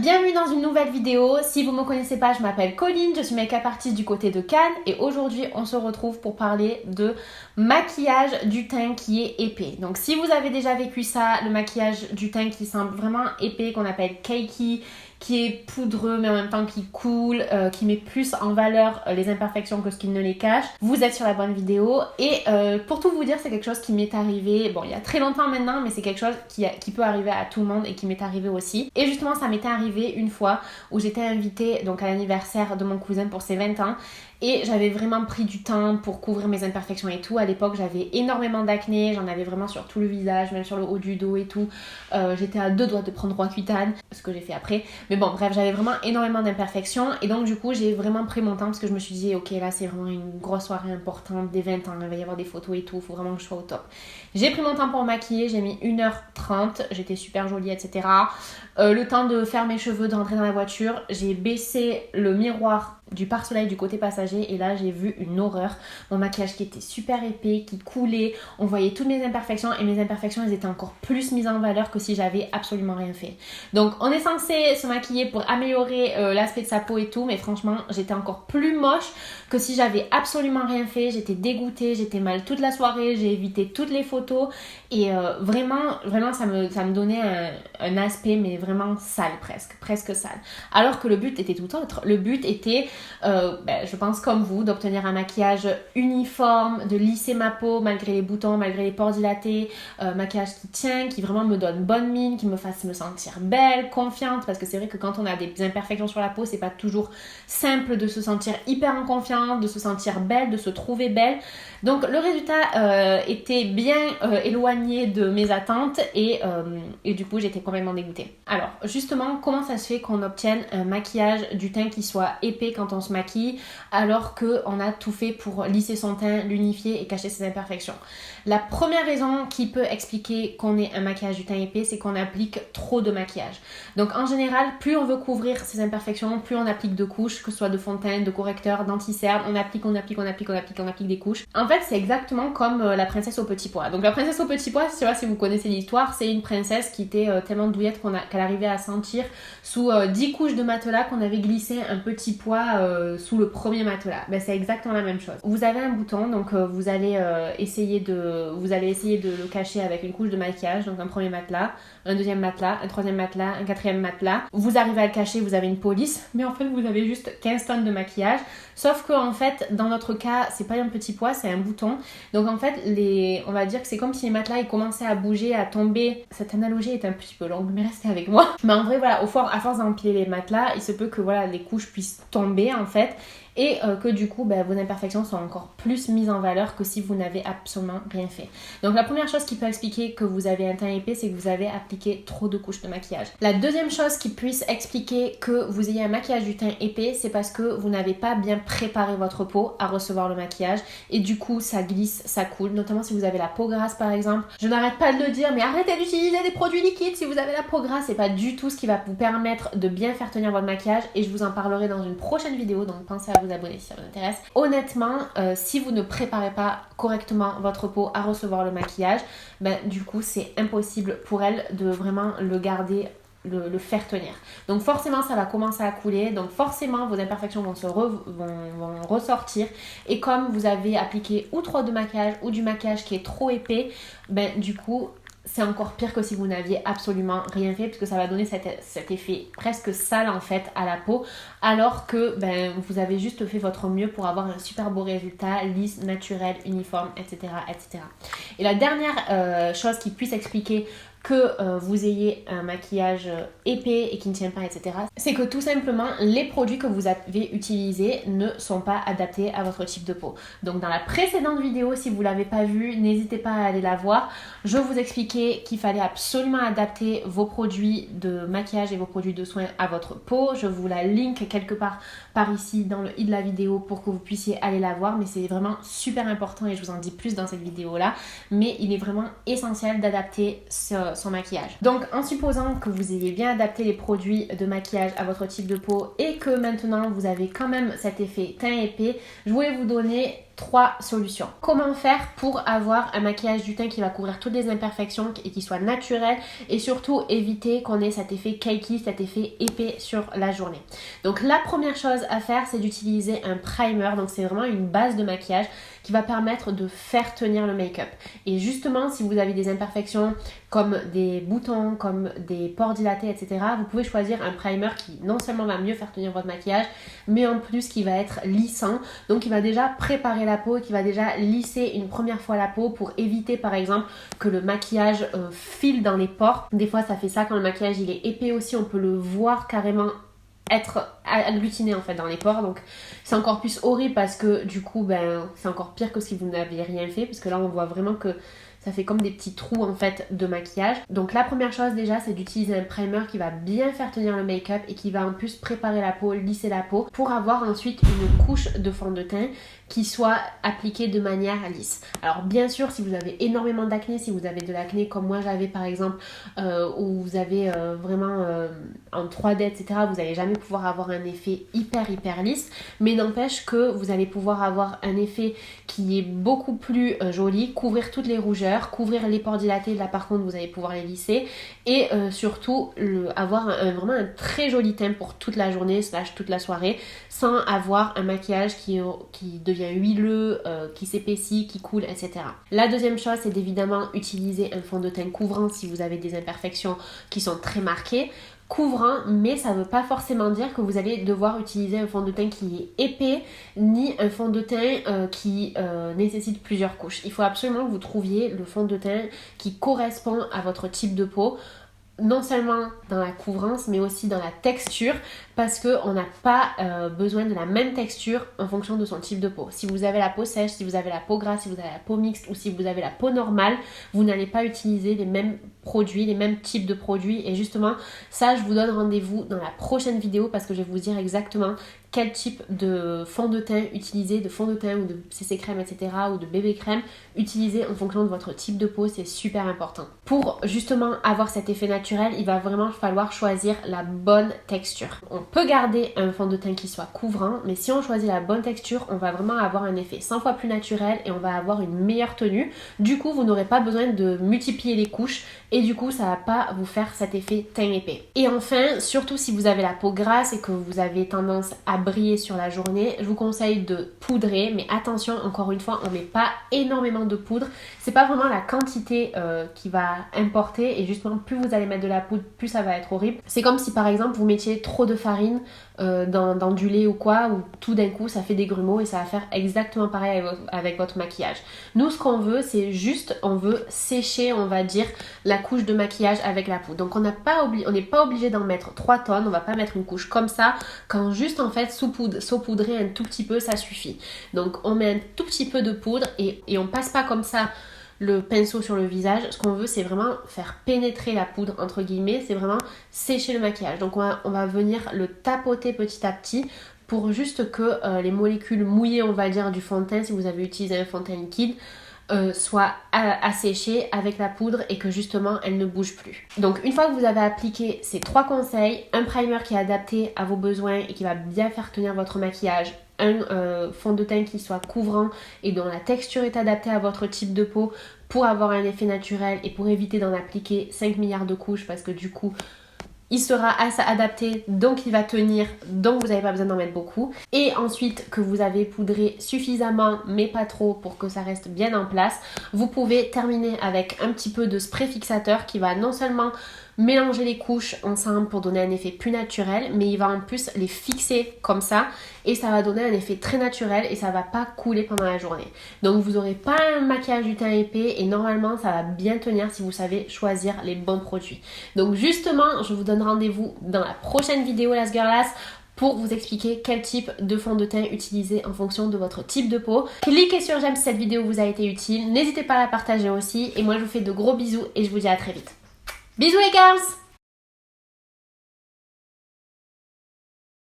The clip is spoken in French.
Bienvenue dans une nouvelle vidéo. Si vous ne me connaissez pas, je m'appelle Colline, je suis make-up artiste du côté de Cannes et aujourd'hui on se retrouve pour parler de maquillage du teint qui est épais. Donc si vous avez déjà vécu ça, le maquillage du teint qui semble vraiment épais, qu'on appelle cakey, qui est poudreux mais en même temps qui coule, qui met plus en valeur les imperfections que ce qu'il ne les cache, vous êtes sur la bonne vidéo. Et pour tout vous dire, c'est quelque chose qui m'est arrivé, bon il y a très longtemps maintenant, mais c'est quelque chose qui peut arriver à tout le monde et qui m'est arrivé aussi. Et justement ça m'était arrivé une fois où j'étais invitée donc à l'anniversaire de mon cousin pour ses 20 ans. Et j'avais vraiment pris du temps pour couvrir mes imperfections et tout. À l'époque, j'avais énormément d'acné, j'en avais vraiment sur tout le visage, même sur le haut du dos et tout. J'étais à deux doigts de prendre Roaccutane, ce que j'ai fait après. Mais bon, bref, j'avais vraiment énormément d'imperfections. Et donc, du coup, j'ai vraiment pris mon temps parce que je me suis dit, ok, là, c'est vraiment une grosse soirée importante, des 20 ans, il va y avoir des photos et tout, il faut vraiment que je sois au top. J'ai pris mon temps pour me maquiller, j'ai mis 1h30, j'étais super jolie, etc. Le temps de faire mes cheveux, de rentrer dans la voiture, j'ai baissé le miroir du pare-soleil du côté passager et là j'ai vu une horreur. Mon maquillage qui était super épais, qui coulait, on voyait toutes mes imperfections et mes imperfections elles étaient encore plus mises en valeur que si j'avais absolument rien fait. Donc on est censé se maquiller pour améliorer l'aspect de sa peau et tout, mais franchement j'étais encore plus moche que si j'avais absolument rien fait. J'étais dégoûtée, j'étais mal toute la soirée, j'ai évité toutes les photos et vraiment ça me donnait un aspect mais vraiment sale, presque sale. Alors que le but était tout autre. Le but était je pense comme vous, d'obtenir un maquillage uniforme, de lisser ma peau malgré les boutons, malgré les pores dilatés, maquillage qui tient, qui vraiment me donne bonne mine, qui me fasse me sentir belle, confiante, parce que c'est vrai que quand on a des imperfections sur la peau, c'est pas toujours simple de se sentir hyper en confiance, de se sentir belle, de se trouver belle. Donc le résultat était bien éloigné de mes attentes et du coup j'étais complètement dégoûtée. Alors justement, comment ça se fait qu'on obtienne un maquillage du teint qui soit épais quand on se maquille alors qu'on a tout fait pour lisser son teint, l'unifier et cacher ses imperfections? La première raison qui peut expliquer qu'on ait un maquillage du teint épais, c'est qu'on applique trop de maquillage. Donc en général, plus on veut couvrir ses imperfections, plus on applique de couches, que ce soit de fond de teint, de correcteur, d'anti-cerne, on applique des couches. En fait, c'est exactement comme la princesse au petit pois. Donc la princesse au petit pois, je sais pas si vous connaissez l'histoire, c'est une princesse qui était tellement douillette qu'elle arrivait à sentir sous 10 couches de matelas qu'on avait glissé un petit pois sous le premier matelas. Ben, c'est exactement la même chose. Vous avez un bouton, donc vous allez essayer de le cacher avec une couche de maquillage, donc un premier matelas, un deuxième matelas, un troisième matelas, un quatrième matelas. Vous arrivez à le cacher, vous avez une police, mais en fait vous avez juste 15 tonnes de maquillage. Sauf que en fait, dans notre cas, c'est pas un petit pois, c'est un bouton. Donc en fait, on va dire que c'est comme si les matelas ils commençaient à bouger, à tomber. Cette analogie est un petit peu longue, mais restez avec moi. Mais en vrai, voilà, à force d'empiler les matelas, il se peut que voilà, les couches puissent tomber en fait. Et que du coup, vos imperfections sont encore plus mises en valeur que si vous n'avez absolument rien fait. Donc la première chose qui peut expliquer que vous avez un teint épais, c'est que vous avez appliqué trop de couches de maquillage. La deuxième chose qui puisse expliquer que vous ayez un maquillage du teint épais, c'est parce que vous n'avez pas bien préparé votre peau à recevoir le maquillage et du coup ça glisse, ça coule, notamment si vous avez la peau grasse par exemple. Je n'arrête pas de le dire, mais arrêtez d'utiliser des produits liquides si vous avez la peau grasse, c'est pas du tout ce qui va vous permettre de bien faire tenir votre maquillage et je vous en parlerai dans une prochaine vidéo, donc pensez à vous abonner si ça vous intéresse. Honnêtement, si vous ne préparez pas correctement votre peau à recevoir le maquillage, du coup c'est impossible pour elle de vraiment le garder, le faire tenir. Donc forcément ça va commencer à couler, donc forcément vos imperfections vont ressortir et comme vous avez appliqué ou trop de maquillage ou du maquillage qui est trop épais, du coup c'est encore pire que si vous n'aviez absolument rien fait puisque ça va donner cet effet presque sale en fait à la peau alors que vous avez juste fait votre mieux pour avoir un super beau résultat, lisse, naturel, uniforme, etc. etc. Et la dernière chose qui puisse expliquer que vous ayez un maquillage épais et qui ne tient pas, etc. c'est que tout simplement, les produits que vous avez utilisés ne sont pas adaptés à votre type de peau. Donc dans la précédente vidéo, si vous ne l'avez pas vue, n'hésitez pas à aller la voir. Je vous expliquais qu'il fallait absolument adapter vos produits de maquillage et vos produits de soins à votre peau. Je vous la link quelque part par ici dans le i de la vidéo pour que vous puissiez aller la voir. Mais c'est vraiment super important et je vous en dis plus dans cette vidéo-là. Mais il est vraiment essentiel d'adapter son maquillage. Donc en supposant que vous ayez bien adapté les produits de maquillage à votre type de peau et que maintenant vous avez quand même cet effet teint épais, je voulais vous donner 3 solutions. Comment faire pour avoir un maquillage du teint qui va couvrir toutes les imperfections et qui soit naturel et surtout éviter qu'on ait cet effet cakey, cet effet épais sur la journée. Donc la première chose à faire, c'est d'utiliser un primer. Donc c'est vraiment une base de maquillage qui va permettre de faire tenir le make-up. Et justement, si vous avez des imperfections comme des boutons, comme des pores dilatés, etc., vous pouvez choisir un primer qui non seulement va mieux faire tenir votre maquillage, mais en plus qui va être lissant. Donc il va déjà préparer la peau, qui va déjà lisser une première fois la peau pour éviter par exemple que le maquillage file dans les pores. Des fois ça fait ça quand le maquillage il est épais aussi, on peut le voir carrément être agglutiné en fait dans les pores, donc c'est encore plus horrible parce que du coup c'est encore pire que si vous n'aviez rien fait, parce que là on voit vraiment que ça fait comme des petits trous en fait de maquillage. Donc la première chose déjà, c'est d'utiliser un primer qui va bien faire tenir le make-up et qui va en plus préparer la peau, lisser la peau pour avoir ensuite une couche de fond de teint qui soit appliquée de manière lisse. Alors bien sûr, si vous avez énormément d'acné, si vous avez de l'acné comme moi j'avais par exemple, où vous avez vraiment en 3D etc, vous n'allez jamais pouvoir avoir un effet hyper lisse, mais n'empêche que vous allez pouvoir avoir un effet qui est beaucoup plus joli, couvrir toutes les rougeurs, couvrir les pores dilatés, là par contre vous allez pouvoir les lisser et surtout avoir vraiment un très joli teint pour toute la journée / toute la soirée sans avoir un maquillage qui devient huileux, qui s'épaissit, qui coule, etc. La deuxième chose, c'est d'évidemment utiliser un fond de teint couvrant si vous avez des imperfections qui sont très marquées. Couvrant, mais ça ne veut pas forcément dire que vous allez devoir utiliser un fond de teint qui est épais, ni un fond de teint qui nécessite plusieurs couches. Il faut absolument que vous trouviez le fond de teint qui correspond à votre type de peau, non seulement dans la couvrance mais aussi dans la texture, parce qu'on n'a pas besoin de la même texture en fonction de son type de peau. Si vous avez la peau sèche, si vous avez la peau grasse, si vous avez la peau mixte ou si vous avez la peau normale, vous n'allez pas utiliser les mêmes produits, les mêmes types de produits, et justement ça je vous donne rendez-vous dans la prochaine vidéo parce que je vais vous dire exactement quel type de fond de teint utiliser, de fond de teint ou de CC crème etc ou de bébé crème utiliser en fonction de votre type de peau, c'est super important. Pour justement avoir cet effet naturel, il va vraiment falloir choisir la bonne texture. On peut garder un fond de teint qui soit couvrant, mais si on choisit la bonne texture, on va vraiment avoir un effet 100 fois plus naturel et on va avoir une meilleure tenue. Du coup, vous n'aurez pas besoin de multiplier les couches et du coup, ça va pas vous faire cet effet teint épais. Et enfin, surtout si vous avez la peau grasse et que vous avez tendance à briller sur la journée, je vous conseille de poudrer, mais attention, encore une fois, on met pas énormément de poudre. C'est pas vraiment la quantité qui va importer, et justement, plus vous allez mettre de la poudre, plus ça va être horrible. C'est comme si par exemple vous mettiez trop de farine dans du lait ou quoi, où tout d'un coup ça fait des grumeaux et ça va faire exactement pareil avec votre maquillage. Nous ce qu'on veut, c'est juste, on veut sécher, on va dire, la couche de maquillage avec la poudre. Donc on n'est pas obligé d'en mettre 3 tonnes, on va pas mettre une couche comme ça, quand juste en fait saupoudrer un tout petit peu ça suffit. Donc on met un tout petit peu de poudre et on passe pas comme ça le pinceau sur le visage. Ce qu'on veut, c'est vraiment faire pénétrer la poudre entre guillemets, c'est vraiment sécher le maquillage. Donc on va venir le tapoter petit à petit pour juste que les molécules mouillées, on va dire, du fond de teint, si vous avez utilisé un fond de teint liquide, soit asséchée avec la poudre et que justement elle ne bouge plus. Donc une fois que vous avez appliqué ces 3 conseils, un primer qui est adapté à vos besoins et qui va bien faire tenir votre maquillage, un fond de teint qui soit couvrant et dont la texture est adaptée à votre type de peau pour avoir un effet naturel et pour éviter d'en appliquer 5 milliards de couches, parce que du coup il sera assez adapté, donc il va tenir, donc vous n'avez pas besoin d'en mettre beaucoup. Et ensuite que vous avez poudré suffisamment mais pas trop pour que ça reste bien en place, vous pouvez terminer avec un petit peu de spray fixateur qui va non seulement mélanger les couches ensemble pour donner un effet plus naturel, mais il va en plus les fixer comme ça et ça va donner un effet très naturel et ça va pas couler pendant la journée. Donc vous n'aurez pas un maquillage du teint épais et normalement ça va bien tenir si vous savez choisir les bons produits. Donc justement, je vous donne rendez-vous dans la prochaine vidéo Las Girlas pour vous expliquer quel type de fond de teint utiliser en fonction de votre type de peau. Cliquez sur j'aime si cette vidéo vous a été utile, n'hésitez pas à la partager aussi et moi je vous fais de gros bisous et je vous dis à très vite. Bisous les girls!